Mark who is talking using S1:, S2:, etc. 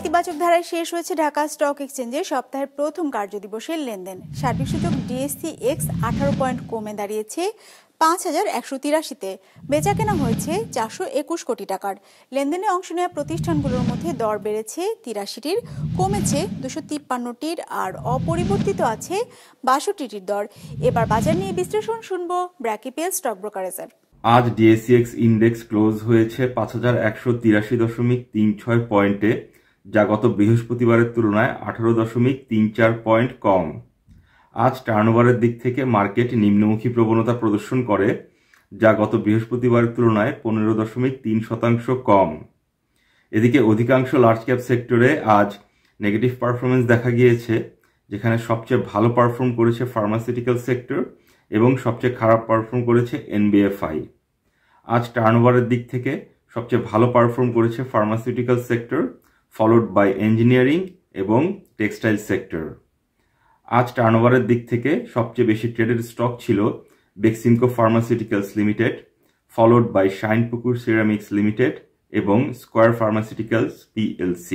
S1: নেতিবাচক ধারায় শেষ হয়েছে ঢাকা স্টক এক্সচেঞ্জের সপ্তাহের প্রথম কার্যদিবসের লেনদেন। সার্বিক সূচক DSCX 18 পয়েন্ট কমে দাঁড়িয়েছে 5183-তে। বেচা কেনা হয়েছে 421 কোটি টাকার। লেনদেনে অংশ নেওয়া প্রতিষ্ঠানগুলোর মধ্যে দর বেড়েছে 83টির, কমেছে 253টির, আর অপরিবর্তিত আছে 62টির দর। এবার বাজার নিয়ে বিশ্লেষণ শুনবো ব্র্যাকিপিএল স্টক ব্রোকারেজের।
S2: আজ ডিএসসিএক্স ইন্ডেক্স ক্লোজ হয়েছে 5183.36 পয়েন্টে, যা গত বৃহস্পতিবারের তুলনায় 18.34 পয়েন্ট কম। আজ টার্নওভারের দিক থেকে মার্কেট নিম্নমুখী প্রবণতা প্রদর্শন করে, যা গত বৃহস্পতিবারের তুলনায় 15.3% কম। এদিকে অধিকাংশ লার্জ ক্যাপ সেক্টরে আজ নেগেটিভ পারফরমেন্স দেখা গিয়েছে, যেখানে সবচেয়ে ভালো পারফর্ম করেছে ফার্মাসিউটিক্যাল সেক্টর এবং সবচেয়ে খারাপ পারফর্ম করেছে এনবিএফআই। আজ টার্নওভারের দিক থেকে সবচেয়ে ভালো পারফর্ম করেছে pharmaceutical sector, followed by engineering এবং টেক্সটাইল সেক্টর। আজ টার্নওভারের দিক থেকে সবচেয়ে বেশি ট্রেডেড স্টক ছিল Beximco pharmaceuticals limited, followed by Shinepukur ceramics limited এবং স্কয়ার ফার্মাসিউটিক্যালস PLC।